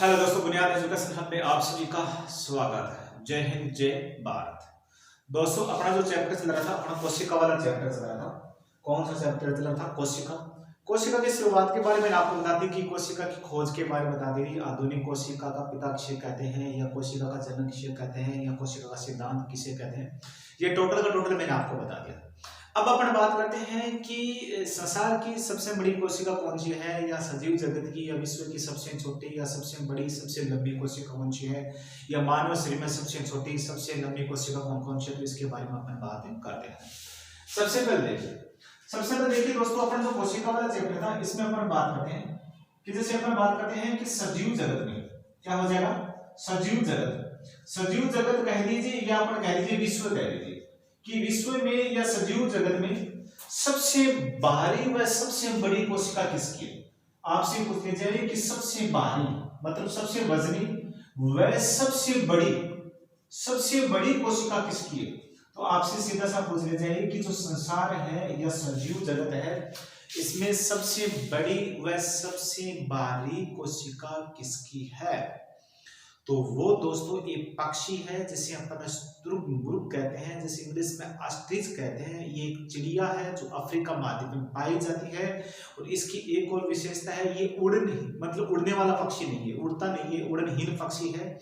Hello दोस्तों, बुनियाद education hub में आप सभी का स्वागत है। जय हिंद, जय भारत। दोस्तों, अपना जो चैप्टर चल रहा था, अपना कोशिका वाला चैप्टर चल रहा था। कौन सा चैप्टर चल रहा था? कोशिका। कोशिका की शुरुआत के बारे में आपको बता दी कि कोशिका की खोज के बारे में बता दी। आधुनिक कोशिका का पिता किसे कहते हैं, या कोशिका का जनक किसे कहते हैं, या कोशिका का सिद्धांत किसे कहते हैं, ये टोटल का टोटल मैंने आपको बता दिया। अब अपन बात करते हैं कि संसार की सबसे बड़ी कोशिका कौन सी है, या सजीव जगत की, या विश्व की सबसे छोटी या सबसे बड़ी सबसे लंबी कोशिका कौन सी है, या मानव शरीर में सबसे छोटी सबसे लंबी कोशिका कौन कौन सी है, तो इसके बारे में अपन बात करते हैं। सबसे पहले देखिए दोस्तों, अपन जो कोशिका वाला चैप्टर था इसमें अपन बात करते हैं कि जैसे अपन बात करते हैं कि सजीव जगत में क्या हो जाएगा। सजीव जगत कह लीजिए, या अपन कह लीजिए विश्व कह लीजिए, कि विश्व में या सजीव जगत में सबसे भारी व सबसे बड़ी कोशिका किसकी है। आपसे पूछने चाहिए कि सबसे भारी मतलब सबसे वजनी व सबसे बड़ी कोशिका किसकी है। तो आपसे सीधा सा पूछने चाहिए कि जो संसार है या सजीव जगत है, इसमें सबसे बड़ी व सबसे भारी कोशिका किसकी है। तो वो दोस्तों एक पक्षी है जिसे अपन स्ट्रुगमुर्ग कहते हैं, जिसे इंग्लिश में ऑस्ट्रिच कहते हैं। ये एक चिड़िया है जो अफ्रीका महाद्वीप में पाई जाती है, और इसकी एक और विशेषता है, ये उड़ने वाला पक्षी नहीं है, उड़ता नहीं है, उड़नहीन पक्षी है।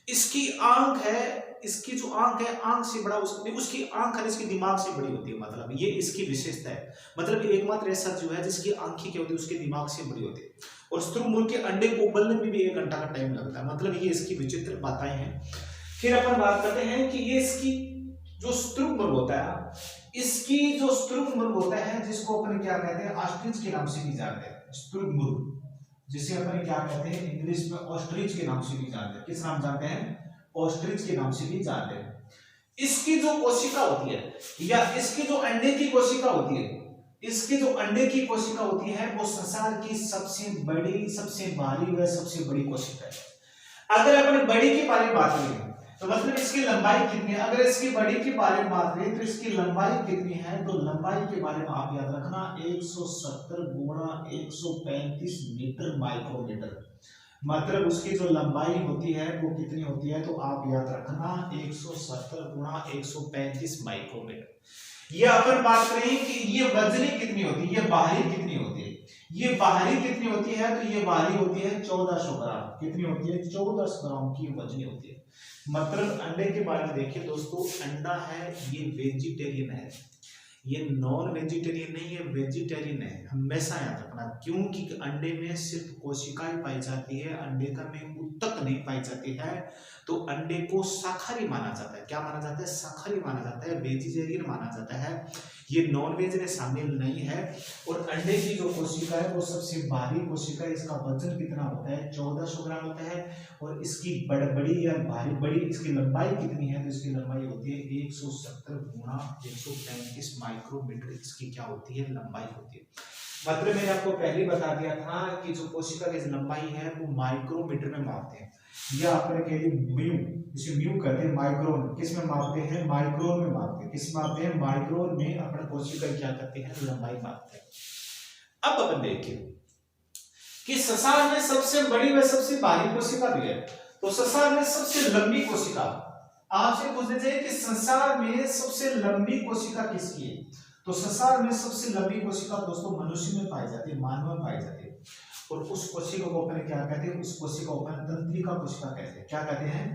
इसकी इसकी जो आंख है, आंख से बड़ा उसकी आंख है, इसके दिमाग से बड़ी होती है। मतलब ये इसकी विशेषता है। मतलब एकमात्र ऐसा जो है जिसकी आंखें क्या होती है, उसके दिमाग से बड़ी होती है। और शुतुरमुर्ग के अंडे को उबलने में भी 1 घंटा का टाइम लगता है। मतलब ये इसकी विचित्र बातें हैं। फिर अपन बात करते हैं कि ये इसकी जो शुतुरमुर्ग होता है, जिसको अपन क्या कहते हैं, ऑस्ट्रिच के नाम से भी जानते हैं। शुतुरमुर्ग जिसे अपन क्या कहते हैं, इंग्लिश में ऑस्ट्रिच के नाम से भी जानते हैं। किस नाम जानते हैं? ऑस्ट्रिच के नाम से भी जानते हैं। इसकी जो कोशिका होती है, या इसकी जो अंडे की कोशिका होती है, वो संसार की सबसे बड़ी, सबसे भारी व सबसे बड़ी कोशिका है। अगर अपन बड़ी के बारे में बात करें तो मतलब इसकी लंबाई कितनी है। अगर इसकी बड़ी के बारे में बात करें तो इसकी लंबाई कितनी है, तो लंबाई के बारे में आप याद रखना 170 गुणा 135 मीटर माइक्रोमीटर। मतलब उसकी जो लंबाई होती है वो कितनी होती है, तो आप याद रखना 170 गुणा 135 माइक्रोमीटर। ये अपन बात करें कि ये वजनी कितनी होती है, ये बाहरी कितनी होती है, ये बाहरी कितनी होती है, तो ये बाहरी होती है 1400 ग्राम। कितनी होती है? 1400 ग्राम की वजनी होती है। मतलब अंडे के बारे में देखिए दोस्तों, अंडा है ये वेजिटेरियन है, ये नॉन वेजिटेरियन नहीं है, वेजिटेरियन है। हमेशा याद रखना, क्योंकि अंडे में सिर्फ कोशिकाएं पाई जाती है, अंडे का में ऊतक नहीं पाई जाती है। तो अंडे को शाकाहारी माना जाता है। क्या माना जाता है? शाकाहारी माना जाता है, वेजिटेरियन माना जाता है। ये नॉन वेज में शामिल नहीं है। और अंडे की जो कोशिका है वो सबसे भारी कोशिका है। इसका वजन कितना होता है? 1400 ग्राम होता है। और इसकी बड़ी या भारी बड़ी इसकी लंबाई कितनी है, तो इसकी लंबाई होती है 170 गुणा 135 माइक्रोमीटर। इसकी क्या होती है? लंबाई होती है। मतलब मैंने आपको पहले बता दिया था कि जो कोशिका की लंबाई है वो माइक्रोमीटर में मापते हैं, या अपने के लिए म्यू, जिसे म्यू कहते हैं, माइक्रोन किस में मापते हैं? माइक्रोन में मापते हैं। किस मापते हैं? माइक्रोन में अपने कोशिका क्या करते हैं? लंबाई मापते हैं। अब अपन देखिए कि संसार में सबसे बड़ी व सबसे भारी कोशिका भी है। तो संसार में सबसे लंबी कोशिका आपसे पूछना चाहिए कि संसार में सबसे लंबी कोशिका किसकी है। तो संसार में सबसे लंबी कोशिका दोस्तों मनुष्य में पाई जाती है, मानव में पाई जाती है। और उस कोशिका को अपन क्या कहते हैं? उस कोशिका को अपन तंत्रिका कोशिका कहते हैं। क्या कहते हैं?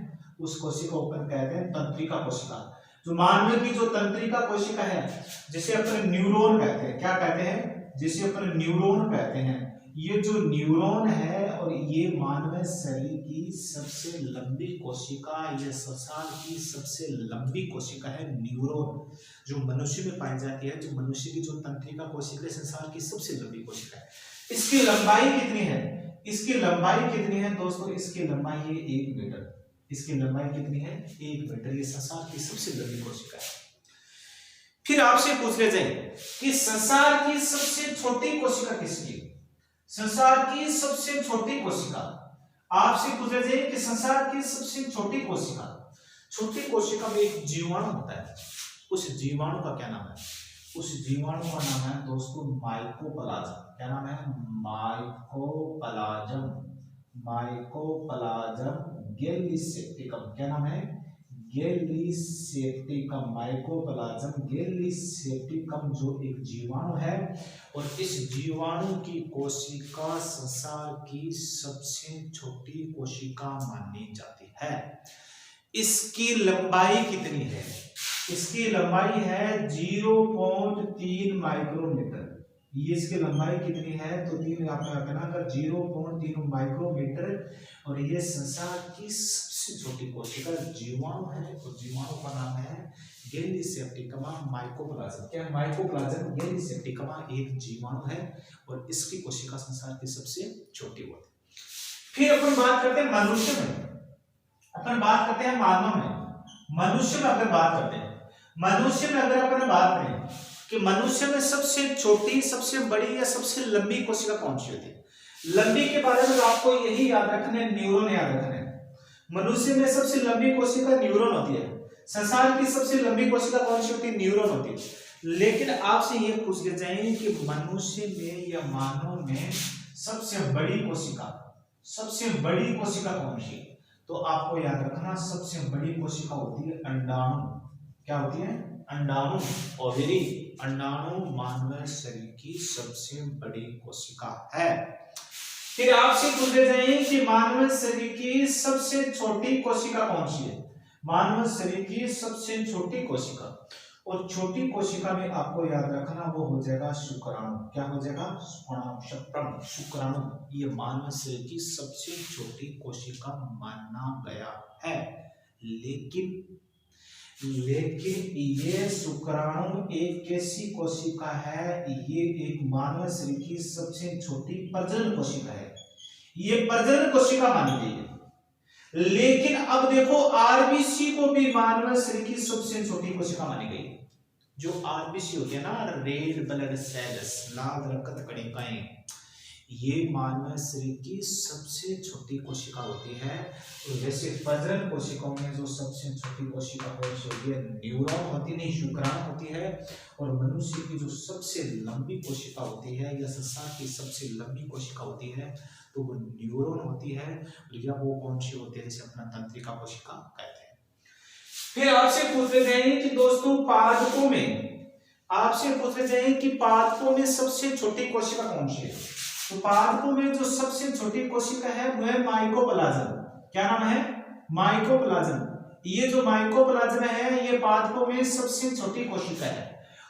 उस कोशिका को अपन कहते हैं तंत्रिका कोशिका। जो मानव की जो तंत्रिका कोशिका है, जिसे अपन न्यूरॉन कहते हैं। क्या कहते हैं? जिसे अपन न्यूरॉन कहते हैं। ये जो न्यूरॉन है, और ये मानव शरीर की सबसे लंबी कोशिका, ये संसार की सबसे लंबी कोशिका है न्यूरॉन, जो मनुष्य में पाई जाती है। जो मनुष्य की जो तंत्रिका कोशिका है, संसार की सबसे लंबी कोशिका है। इसकी लंबाई कितनी है? दोस्तों? इसकी लंबाई है 1 मीटर। इसकी लंबाई कितनी है? 1 मीटर। ये संसार की सबसे लंबी कोशिका है। फिर आपसे पूछ ले जाए कि संसार की सबसे छोटी कोशिका किसकी है? संसार की सबसे छोटी कोशिका आपसे पूछा जाए कि संसार की सबसे छोटी कोशिका में एक जीवाणु होता है। उस जीवाणु का क्या नाम है? उस जीवाणु का नाम है दोस्तों माइकोप्लाज्म। क्या नाम है? माइकोप्लाज्म। माइकोप्लाज्म गैलीसेप्टिकम, क्या नाम है? गैलीसेप्टिकम, माइकोप्लाज्म गैलीसेप्टिकम जो एक जीवाणु है, और इस जीवाणु की कोशिका संसार की सबसे छोटी कोशिका मानी जाती है। इसकी लंबाई कितनी है? इसकी लंबाई है 0.3 माइक्रोमीटर। ये इसकी लंबाई कितनी है? तो 3 आपने रखना कर 0.3 माइक्रोमीटर, और ये संसार की सबसे छोटी कोशिका जीवाणु है, और जीवाणु का नाम है गैलीसेप्टिकम माइकोप्लाज्म। क्या? माइकोप्लाज्म गैलीसेप्टिकम एक जीवाणु है, और इसकी कोशिका संसार की सबसे छोटी होती है। फिर अपन बात करते हैं मनुष्य में, अपन बात करते हैं मानव में। मनुष्य में अगर बात करते हैं, मनुष्य में अगर अपन बात करें कि मनुष्य में सबसे छोटी, सबसे बड़ी या सबसे लंबी कोशिका कौन सी होती है? लंबी के बारे में आपको यही याद रखना है, न्यूरॉन याद रखना है। मनुष्य में सबसे लंबी कोशिका न्यूरॉन होती है। संसार की सबसे लंबी कोशिका कौन सी होती है? न्यूरॉन होती है। लेकिन आपसे ये पूछ लिया जाए कि मनुष्य में या मानव में सबसे बड़ी कोशिका, सबसे बड़ी कोशिका कौन सी? तो आपको याद रखना सबसे बड़ी कोशिका होती है अंडाणु। क्या होती है? अंडाणु, ओवरी। अंडाणु मानव शरीर की सबसे बड़ी कोशिका है। फिर आपसे पूछे जाए कि मानव शरीर की सबसे छोटी कोशिका कौन सी है? मानव शरीर की सबसे छोटी कोशिका, और छोटी कोशिका में आपको याद रखना वो हो जाएगा शुक्राणु। क्या हो जाएगा? शुक्राणु। ये मानव शरीर की सबसे छोटी कोशिका माना गया है। लेकिन ये शुक्राणु एक कैसी कोशिका है? ये एक मानव शरीर की सबसे छोटी प्रजनन कोशिका है। ये प्रजनन कोशिका मानी गई है। लेकिन अब देखो आरबीसी को भी मानव शरीर की सबसे छोटी कोशिका मानी गई। जो आरबीसी होती है ना, रेड ब्लड सेल्स, लाल रक्त कणिकाएं, ये मानव शरीर की सबसे छोटी कोशिका होती है। तो वैसे प्रजनन कोशिकाओं में जो सबसे छोटी कोशिका होती है न्यूरॉन होती नहीं, शुक्राणु होती है। और मनुष्य की जो सबसे लंबी कोशिका होती है या संसार की सबसे लंबी कोशिका होती है तो वो न्यूरॉन होती है। या वो कौन सी होती है? जिसे अपना तंत्रिका कोशिका कहते हैं। फिर आपसे पूछते जाए कि दोस्तों पादपों में, आपसे पूछते जाए कि पादपों में सबसे छोटी कोशिका कौन सी है? तो पादपों में जो सबसे छोटी कोशिका है वो है माइकोप्लाज्म। क्या नाम है? माइकोप्लाज्म। ये जो माइकोप्लाज्म है ये पादपों में सबसे छोटी कोशिका है।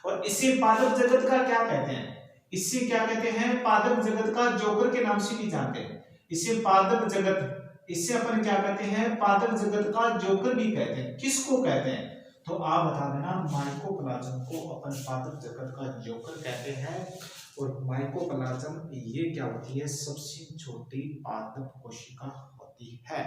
और इसे पादप जगत का क्या कहते हैं? इसे क्या कहते हैं? पादप जगत का जोकर के नाम से भी जानते हैं। इसे पादप जगत, इसे अपन क्या कहते हैं? पादप जगत का जोकर भी कहते हैं। किसको कहते हैं? तो आप बता देना, माइकोप्लाज्म को अपन पादप जगत का जोकर कहते हैं। और माइकोप्लाज्म ये क्या होती है? सबसे छोटी पादप कोशिका होती है।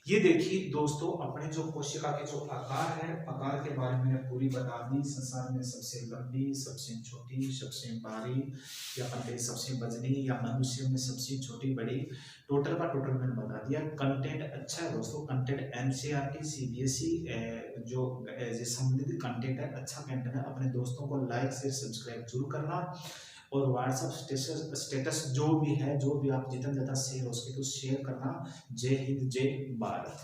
ये देखिए दोस्तों, अपने जो कोशिका के जो आकार है, आकार के बारे में मैंने पूरी बता दी। संसार में सबसे लंबी, सबसे छोटी, सबसे बारी, या अपन सबसे वजनी, या मनुष्य में सबसे छोटी बड़ी, टोटल का टोटल मैंने बता दिया। कंटेंट अच्छा है दोस्तों, कंटेंट एनसीईआरटी सीबीएसई जो संबंधित कंटेंट है, अच्छा कंटेंट है। अपने दोस्तों को लाइक शेयर सब्सक्राइब जरूर करना, और व्हाट्सएप स्टेटस जो भी है, जो भी आप जितना ज़्यादा शेयर हो सके तो शेयर करना। जय हिंद, जय भारत।